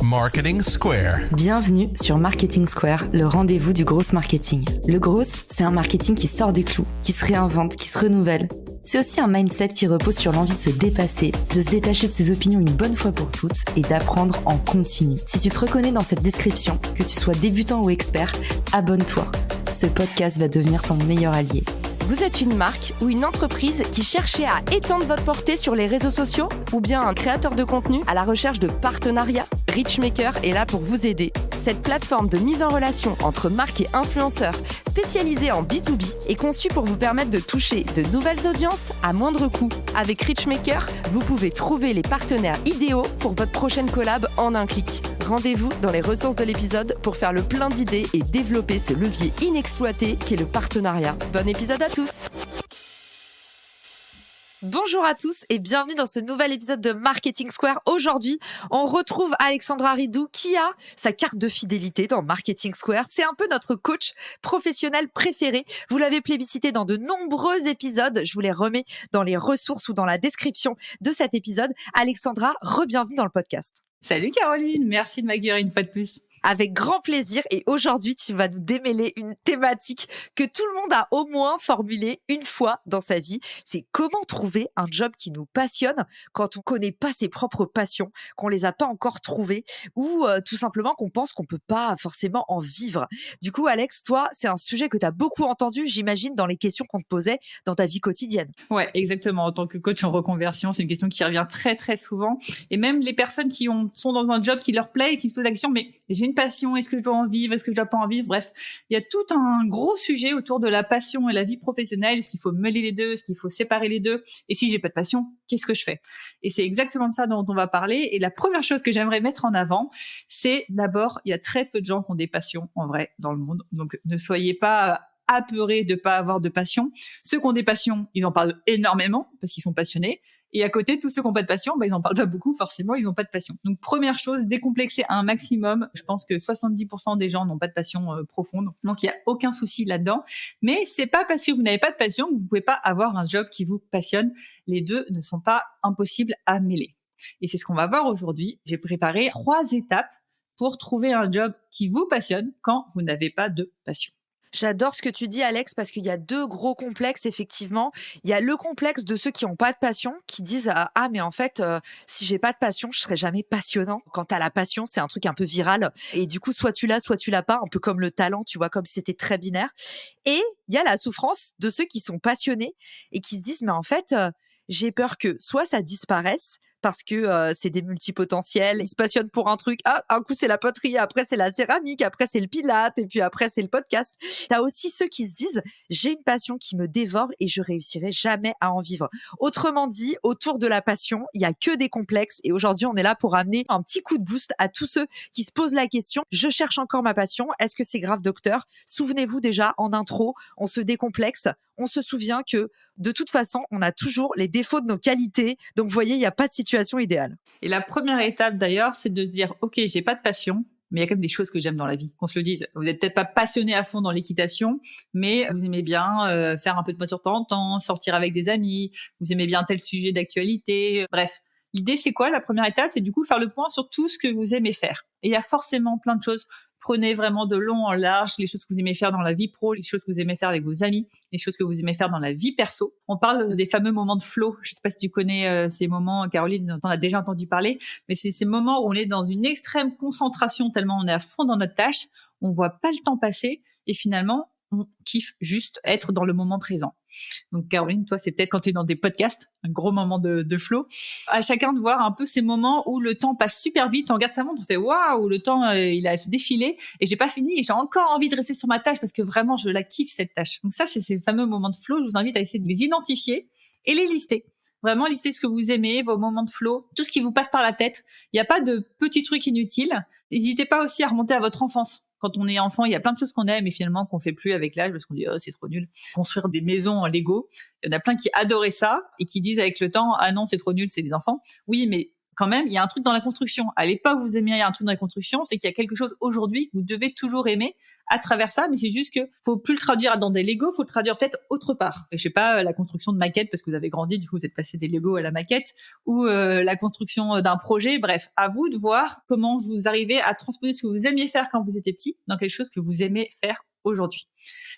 Marketing Square. Bienvenue sur Marketing Square, le rendez-vous du gros marketing. Le gros, c'est un marketing qui sort des clous, qui se réinvente, qui se renouvelle. C'est aussi un mindset qui repose sur l'envie de se dépasser, de se détacher de ses opinions une bonne fois pour toutes et d'apprendre en continu. Si tu te reconnais dans cette description, que tu sois débutant ou expert, abonne-toi. Ce podcast va devenir ton meilleur allié. Vous êtes une marque ou une entreprise qui cherchez à étendre votre portée sur les réseaux sociaux ou bien un créateur de contenu à la recherche de partenariats? Richmaker est là pour vous aider. Cette plateforme de mise en relation entre marques et influenceurs spécialisée en B2B est conçue pour vous permettre de toucher de nouvelles audiences à moindre coût. Avec Richmaker, vous pouvez trouver les partenaires idéaux pour votre prochaine collab en un clic. Rendez-vous dans les ressources de l'épisode pour faire le plein d'idées et développer ce levier inexploité qu'est le partenariat. Bon épisode à tous! Bonjour à tous et bienvenue dans ce nouvel épisode de Marketing Square. Aujourd'hui, on retrouve Alexandra Ridou qui a sa carte de fidélité dans Marketing Square. C'est un peu notre coach professionnel préféré. Vous l'avez plébiscité dans de nombreux épisodes. Je vous les remets dans les ressources ou dans la description de cet épisode. Alexandra, re-bienvenue dans le podcast. Salut Caroline, merci de m'accueillir une fois de plus. Avec grand plaisir. Et aujourd'hui, tu vas nous démêler une thématique que tout le monde a au moins formulée une fois dans sa vie. C'est comment trouver un job qui nous passionne quand on connaît pas ses propres passions, qu'on les a pas encore trouvées ou tout simplement qu'on pense qu'on peut pas forcément en vivre. Du coup, Alex, toi, c'est un sujet que tu as beaucoup entendu, j'imagine, dans les questions qu'on te posait dans ta vie quotidienne. Ouais, exactement. En tant que coach en reconversion, c'est une question qui revient très, très souvent. Et même les personnes qui sont dans un job qui leur plaît et qui se posent la question, mais j'ai une passion, est-ce que je dois en vivre, est-ce que je dois pas en vivre? Bref, il y a tout un gros sujet autour de la passion et la vie professionnelle. Est-ce qu'il faut mêler les deux? Est-ce qu'il faut séparer les deux? Et si j'ai pas de passion, qu'est-ce que je fais? Et c'est exactement de ça dont on va parler. Et la première chose que j'aimerais mettre en avant, c'est d'abord, il y a très peu de gens qui ont des passions en vrai dans le monde. Donc, ne soyez pas apeurés de pas avoir de passion. Ceux qui ont des passions, ils en parlent énormément parce qu'ils sont passionnés. Et à côté, tous ceux qui n'ont pas de passion, ils n'en parlent pas beaucoup, forcément, ils n'ont pas de passion. Donc, première chose, décomplexer un maximum. Je pense que 70% des gens n'ont pas de passion profonde. Donc, il n'y a aucun souci là-dedans. Mais c'est pas parce que vous n'avez pas de passion que vous pouvez pas avoir un job qui vous passionne. Les deux ne sont pas impossibles à mêler. Et c'est ce qu'on va voir aujourd'hui. J'ai préparé 3 étapes pour trouver un job qui vous passionne quand vous n'avez pas de passion. J'adore ce que tu dis, Alex, parce qu'il y a 2 gros complexes, effectivement. Il y a le complexe de ceux qui n'ont pas de passion, qui disent « Ah, mais en fait, si j'ai pas de passion, je serai jamais passionnant. » Quand t'as la passion, c'est un truc un peu viral. Et du coup, soit tu l'as, soit tu l'as pas, un peu comme le talent, tu vois, comme si c'était très binaire. Et il y a la souffrance de ceux qui sont passionnés et qui se disent « Mais en fait, j'ai peur que soit ça disparaisse, parce que c'est des multipotentiels, ils se passionnent pour un truc, un coup c'est la poterie, après c'est la céramique, après c'est le pilate, et puis après c'est le podcast. T'as aussi ceux qui se disent, j'ai une passion qui me dévore et je réussirai jamais à en vivre. Autrement dit, autour de la passion, il y a que des complexes, et aujourd'hui on est là pour amener un petit coup de boost à tous ceux qui se posent la question, je cherche encore ma passion, est-ce que c'est grave docteur? Souvenez-vous déjà, en intro, on se décomplexe, on se souvient que de toute façon, on a toujours les défauts de nos qualités. Donc, vous voyez, il n'y a pas de situation idéale. Et la première étape, d'ailleurs, c'est de se dire, OK, j'ai pas de passion, mais il y a quand même des choses que j'aime dans la vie. Qu'on se le dise. Vous n'êtes peut-être pas passionné à fond dans l'équitation, mais vous aimez bien faire un peu de moto de temps en temps, sortir avec des amis, vous aimez bien tel sujet d'actualité. Bref, l'idée, c'est quoi? La première étape, c'est du coup faire le point sur tout ce que vous aimez faire. Et il y a forcément plein de choses. Prenez vraiment de long en large les choses que vous aimez faire dans la vie pro, les choses que vous aimez faire avec vos amis, les choses que vous aimez faire dans la vie perso. On parle des fameux moments de flow. Je sais pas si tu connais ces moments, Caroline, t'en as déjà entendu parler, mais c'est ces moments où on est dans une extrême concentration tellement on est à fond dans notre tâche, on voit pas le temps passer et finalement, on kiffe juste être dans le moment présent. Donc Caroline, toi, c'est peut-être quand tu es dans des podcasts, un gros moment de flow. À chacun de voir un peu ces moments où le temps passe super vite, on regarde sa montre, on fait waouh, le temps il a défilé et j'ai pas fini et j'ai encore envie de rester sur ma tâche parce que vraiment je la kiffe cette tâche. Donc ça, c'est ces fameux moments de flow. Je vous invite à essayer de les identifier et les lister. Vraiment lister ce que vous aimez, vos moments de flow, tout ce qui vous passe par la tête. Il n'y a pas de petits trucs inutiles. N'hésitez pas aussi à remonter à votre enfance. Quand on est enfant, il y a plein de choses qu'on aime et finalement qu'on fait plus avec l'âge parce qu'on dit « Oh, c'est trop nul ». Construire des maisons en Lego. Il y en a plein qui adoraient ça et qui disent avec le temps « Ah non, c'est trop nul, c'est des enfants ». Oui, mais quand même, il y a un truc dans la construction. À l'époque, vous aimiez un truc dans la construction, c'est qu'il y a quelque chose aujourd'hui que vous devez toujours aimer à travers ça, mais c'est juste que faut plus le traduire dans des Lego, faut le traduire peut-être autre part. Et je sais pas, la construction de maquettes, parce que vous avez grandi, du coup, vous êtes passé des Lego à la maquette, ou la construction d'un projet. Bref, à vous de voir comment vous arrivez à transposer ce que vous aimiez faire quand vous étiez petit dans quelque chose que vous aimez faire aujourd'hui.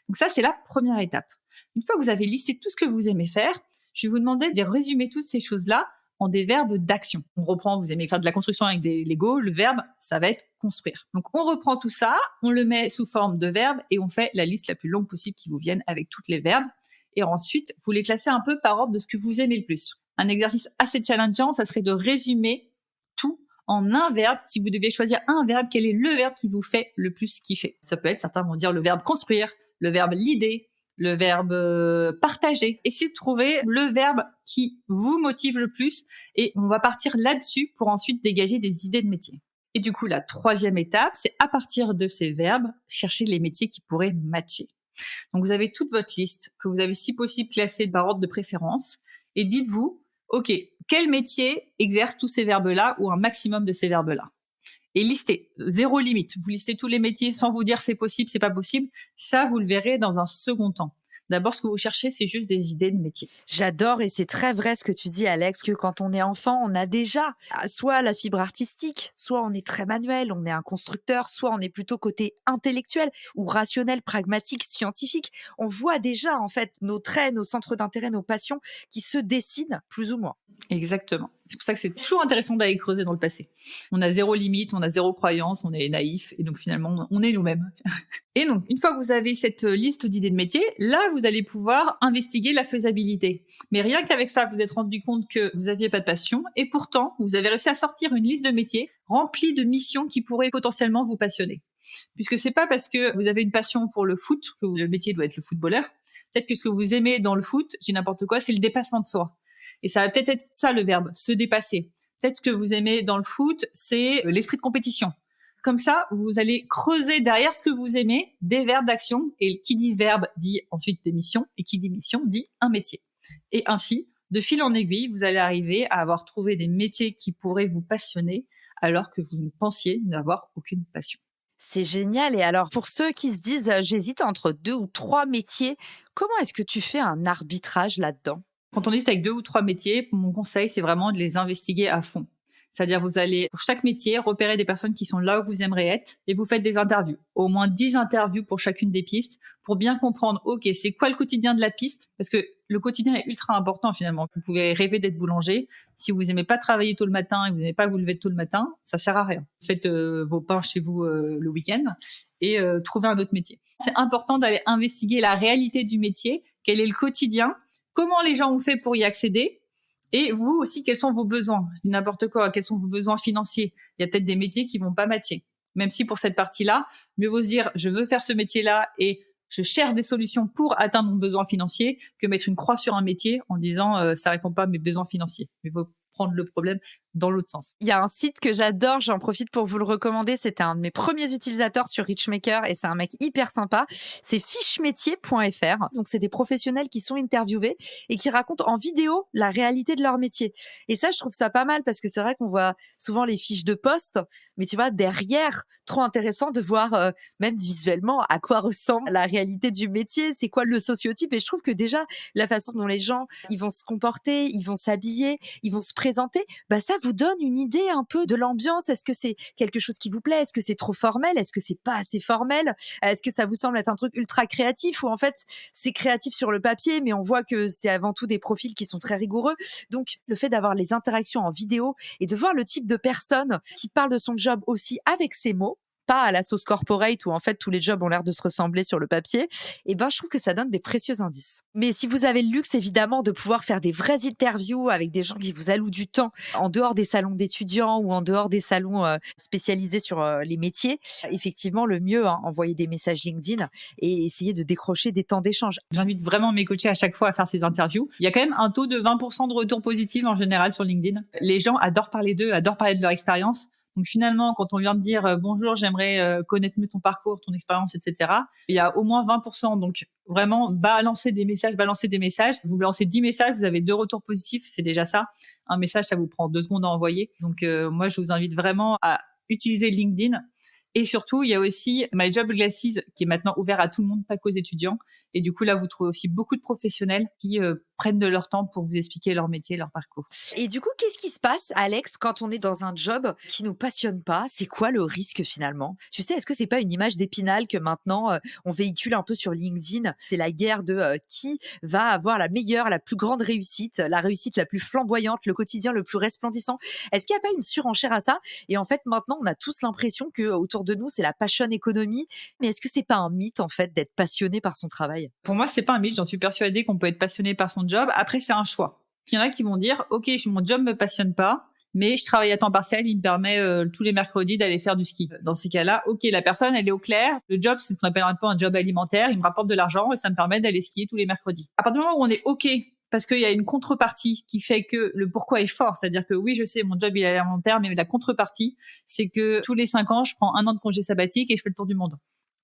Donc ça, c'est la première étape. Une fois que vous avez listé tout ce que vous aimez faire, je vais vous demander de résumer toutes ces choses-là en des verbes d'action. On reprend, vous aimez faire de la construction avec des Lego, le verbe, ça va être construire. Donc on reprend tout ça, on le met sous forme de verbes et on fait la liste la plus longue possible qui vous vienne avec toutes les verbes. Et ensuite, vous les classez un peu par ordre de ce que vous aimez le plus. Un exercice assez challengeant, ça serait de résumer tout en un verbe. Si vous deviez choisir un verbe, quel est le verbe qui vous fait le plus kiffer? Ça peut être, certains vont dire le verbe construire, le verbe l'idée, le verbe partager. Essayez de trouver le verbe qui vous motive le plus et on va partir là-dessus pour ensuite dégager des idées de métier. Et du coup, la troisième étape, c'est à partir de ces verbes, chercher les métiers qui pourraient matcher. Donc, vous avez toute votre liste que vous avez si possible classée par ordre de préférence et dites-vous, OK, quel métier exerce tous ces verbes-là ou un maximum de ces verbes-là? Et listez, zéro limite. Vous listez tous les métiers sans vous dire c'est possible, c'est pas possible. Ça, vous le verrez dans un second temps. D'abord, ce que vous cherchez, c'est juste des idées de métier. J'adore et c'est très vrai ce que tu dis, Alex, que quand on est enfant, on a déjà soit la fibre artistique, soit on est très manuel, on est un constructeur, soit on est plutôt côté intellectuel ou rationnel, pragmatique, scientifique. On voit déjà en fait nos traits, nos centres d'intérêt, nos passions qui se dessinent plus ou moins. Exactement. C'est pour ça que c'est toujours intéressant d'aller creuser dans le passé. On a zéro limite, on a zéro croyance, on est naïf et donc finalement, on est nous-mêmes. Et donc, une fois que vous avez cette liste d'idées de métier, là, vous allez pouvoir investiguer la faisabilité. Mais rien qu'avec ça, vous êtes rendu compte que vous n'aviez pas de passion et pourtant, vous avez réussi à sortir une liste de métiers remplie de missions qui pourraient potentiellement vous passionner. Puisque c'est pas parce que vous avez une passion pour le foot que le métier doit être le footballeur. Peut-être que ce que vous aimez dans le foot, j'ai n'importe quoi, c'est le dépassement de soi. Et ça va peut-être être ça le verbe, se dépasser. Peut-être ce que vous aimez dans le foot, c'est l'esprit de compétition. Comme ça, vous allez creuser derrière ce que vous aimez des verbes d'action. Et qui dit verbe dit ensuite des missions. Et qui dit mission dit un métier. Et ainsi, de fil en aiguille, vous allez arriver à avoir trouvé des métiers qui pourraient vous passionner alors que vous ne pensiez n'avoir aucune passion. C'est génial. Et alors, pour ceux qui se disent, j'hésite entre 2 ou 3 métiers, comment est-ce que tu fais un arbitrage là-dedans? Quand on hésite avec 2 ou 3 métiers, mon conseil, c'est vraiment de les investiguer à fond. C'est-à-dire, vous allez, pour chaque métier, repérer des personnes qui sont là où vous aimeriez être et vous faites des interviews. Au moins 10 interviews pour chacune des pistes pour bien comprendre, OK, c'est quoi le quotidien de la piste? Parce que le quotidien est ultra important finalement. Vous pouvez rêver d'être boulanger. Si vous aimez pas travailler tôt le matin et vous n'aimez pas vous lever tôt le matin, ça sert à rien. Faites vos pains chez vous le week-end et trouvez un autre métier. C'est important d'aller investiguer la réalité du métier. Quel est le quotidien? Comment les gens ont fait pour y accéder? Et vous aussi, quels sont vos besoins? Je dis n'importe quoi. Quels sont vos besoins financiers? Il y a peut-être des métiers qui vont pas matcher. Même si pour cette partie-là, mieux vaut se dire, je veux faire ce métier-là et je cherche des solutions pour atteindre mon besoin financier que mettre une croix sur un métier en disant, ça répond pas à mes besoins financiers. Il faut prendre le problème dans l'autre sens. Il y a un site que j'adore, j'en profite pour vous le recommander. C'était un de mes premiers utilisateurs sur Richmaker et c'est un mec hyper sympa. C'est fichemetier.fr. Donc, c'est des professionnels qui sont interviewés et qui racontent en vidéo la réalité de leur métier. Et ça, je trouve ça pas mal parce que c'est vrai qu'on voit souvent les fiches de poste, mais tu vois, derrière, trop intéressant de voir même visuellement à quoi ressemble la réalité du métier, c'est quoi le sociotype. Et je trouve que déjà, la façon dont les gens, ils vont se comporter, ils vont s'habiller, ils vont se présenter, bah ça vous donne une idée un peu de l'ambiance. Est-ce que c'est quelque chose qui vous plaît? Est-ce que c'est trop formel? Est-ce que c'est pas assez formel? Est-ce que ça vous semble être un truc ultra créatif ou en fait c'est créatif sur le papier mais on voit que c'est avant tout des profils qui sont très rigoureux. Donc le fait d'avoir les interactions en vidéo et de voir le type de personne qui parle de son job aussi avec ses mots, pas à la sauce corporate où en fait tous les jobs ont l'air de se ressembler sur le papier, et ben je trouve que ça donne des précieux indices. Mais si vous avez le luxe évidemment de pouvoir faire des vraies interviews avec des gens qui vous allouent du temps en dehors des salons d'étudiants ou en dehors des salons spécialisés sur les métiers, effectivement le mieux, envoyer des messages LinkedIn et essayer de décrocher des temps d'échange. J'invite vraiment mes coachés à chaque fois à faire ces interviews. Il y a quand même un taux de 20% de retour positif en général sur LinkedIn. Les gens adorent parler d'eux, adorent parler de leur expérience. Donc finalement, quand on vient de dire bonjour, j'aimerais connaître mieux ton parcours, ton expérience, etc., il y a au moins 20%. Donc vraiment, balancer des messages. Vous balancez 10 messages, vous avez 2 retours positifs, c'est déjà ça. Un message, ça vous prend 2 secondes à envoyer. Donc moi, je vous invite vraiment à utiliser LinkedIn. Et surtout, il y a aussi My Job Glasses qui est maintenant ouvert à tout le monde, pas qu'aux étudiants. Et du coup, là, vous trouvez aussi beaucoup de professionnels qui prennent de leur temps pour vous expliquer leur métier, leur parcours. Et du coup, qu'est-ce qui se passe, Alex, quand on est dans un job qui nous passionne pas? C'est quoi le risque finalement? Tu sais, est-ce que c'est pas une image d'Épinal que maintenant on véhicule un peu sur LinkedIn? C'est la guerre de qui va avoir la meilleure, la plus grande réussite, la réussite la plus flamboyante, le quotidien le plus resplendissant. Est-ce qu'il n'y a pas une surenchère à ça? Et en fait, maintenant, on a tous l'impression que autour de nous, c'est la passion économie. Mais est-ce que c'est pas un mythe en fait d'être passionné par son travail? Pour moi, c'est pas un mythe. J'en suis persuadée qu'on peut être passionné par son job. Après, c'est un choix. Il y en a qui vont dire, OK, mon job me passionne pas, mais je travaille à temps partiel, il me permet tous les mercredis d'aller faire du ski. Dans ces cas-là, OK, la personne, elle est au clair. Le job, c'est ce qu'on appelle un peu un job alimentaire. Il me rapporte de l'argent et ça me permet d'aller skier tous les mercredis. À partir du moment où on est OK, parce qu'il y a une contrepartie qui fait que le pourquoi est fort. C'est-à-dire que oui, je sais, mon job, il est alimentaire, mais la contrepartie, c'est que tous les 5 ans, je prends 1 an de congé sabbatique et je fais le tour du monde.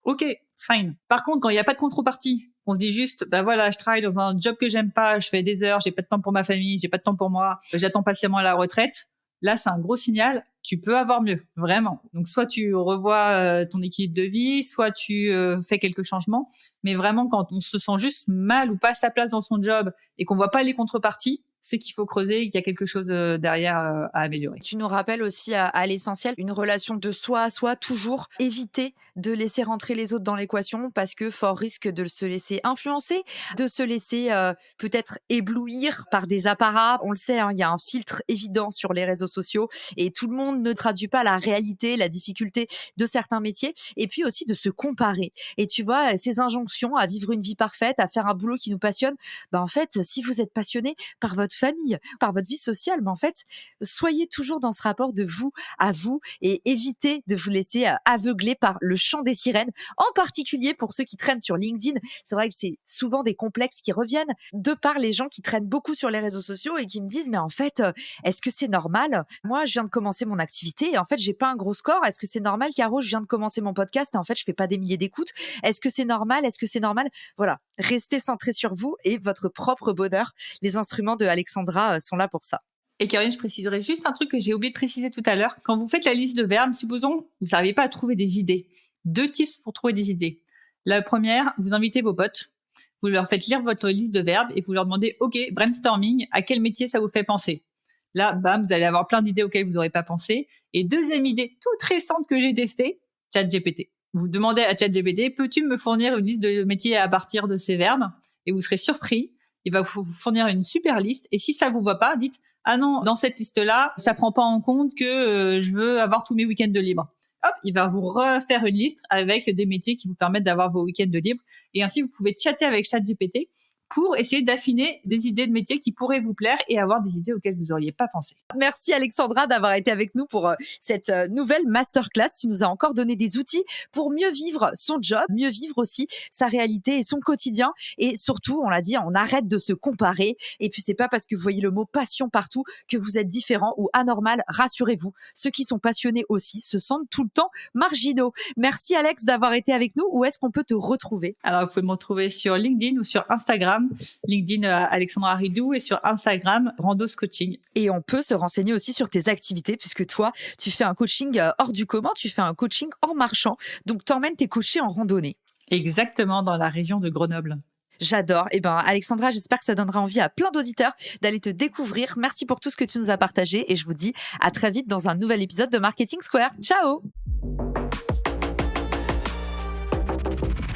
OK, fine. Par contre, quand il n'y a pas de contrepartie, on se dit juste, voilà, je travaille dans un job que j'aime pas, je fais des heures, j'ai pas de temps pour ma famille, j'ai pas de temps pour moi, j'attends patiemment la retraite. Là, c'est un gros signal. Tu peux avoir mieux, vraiment. Donc, soit tu revois ton équilibre de vie, soit tu fais quelques changements. Mais vraiment, quand on se sent juste mal ou pas à sa place dans son job et qu'on voit pas les contreparties, c'est qu'il faut creuser et qu'il y a quelque chose derrière à améliorer. Tu nous rappelles aussi à l'essentiel, une relation de soi à soi, toujours éviter de laisser rentrer les autres dans l'équation parce que fort risque de se laisser influencer, de se laisser peut-être éblouir par des apparats. On le sait, il y a un filtre évident sur les réseaux sociaux et tout le monde ne traduit pas la réalité, la difficulté de certains métiers et puis aussi de se comparer. Et tu vois, ces injonctions à vivre une vie parfaite, à faire un boulot qui nous passionne, en fait, si vous êtes passionné par votre famille, par votre vie sociale, en fait, soyez toujours dans ce rapport de vous à vous et évitez de vous laisser aveugler par le chant des sirènes, en particulier pour ceux qui traînent sur LinkedIn. C'est vrai que c'est souvent des complexes qui reviennent de par les gens qui traînent beaucoup sur les réseaux sociaux et qui me disent, mais en fait, est-ce que c'est normal? Moi, je viens de commencer mon activité et en fait, j'ai pas un gros score. Est-ce que c'est normal, Caro? Je viens de commencer mon podcast et en fait, je fais pas des milliers d'écoutes. Est-ce que c'est normal? Est-ce que c'est normal? Voilà. Restez centrés sur vous et votre propre bonheur. Les instruments de Alexandra sont là pour ça. Et Caroline, je préciserai juste un truc que j'ai oublié de préciser tout à l'heure. Quand vous faites la liste de verbes, supposons vous n'arrivez pas à trouver des idées. 2 tips pour trouver des idées. La première, vous invitez vos potes, vous leur faites lire votre liste de verbes et vous leur demandez, OK, brainstorming, à quel métier ça vous fait penser? Là, bam, vous allez avoir plein d'idées auxquelles vous n'aurez pas pensé. Et deuxième idée toute récente que j'ai testée, ChatGPT. Vous demandez à ChatGPT, peux-tu me fournir une liste de métiers à partir de ces verbes? Et vous serez surpris. Il va vous fournir une super liste. Et si ça vous va pas, dites, ah non, dans cette liste-là, ça prend pas en compte que je veux avoir tous mes week-ends de libre. Hop, il va vous refaire une liste avec des métiers qui vous permettent d'avoir vos week-ends de libre. Et ainsi, vous pouvez chatter avec ChatGPT pour essayer d'affiner des idées de métiers qui pourraient vous plaire et avoir des idées auxquelles vous n'auriez pas pensé. Merci Alexandra d'avoir été avec nous pour cette nouvelle masterclass. Tu nous as encore donné des outils pour mieux vivre son job, mieux vivre aussi sa réalité et son quotidien. Et surtout, on l'a dit, on arrête de se comparer. Et puis, c'est pas parce que vous voyez le mot passion partout que vous êtes différent ou anormal. Rassurez-vous, ceux qui sont passionnés aussi se sentent tout le temps marginaux. Merci Alex d'avoir été avec nous. Où est-ce qu'on peut te retrouver? Alors, vous pouvez me retrouver sur LinkedIn ou sur Instagram. LinkedIn Alexandra Haridou et sur Instagram Randos Coaching. Et on peut se renseigner aussi sur tes activités puisque toi, tu fais un coaching hors du commun, tu fais un coaching hors marchand. Donc, t'emmènes tes coachés en randonnée. Exactement, dans la région de Grenoble. J'adore. Alexandra, j'espère que ça donnera envie à plein d'auditeurs d'aller te découvrir. Merci pour tout ce que tu nous as partagé et je vous dis à très vite dans un nouvel épisode de Marketing Square. Ciao!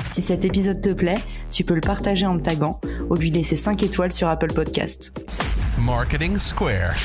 Si cet épisode te plaît, tu peux le partager en me taguant ou lui laisser 5 étoiles sur Apple Podcast. Marketing Square.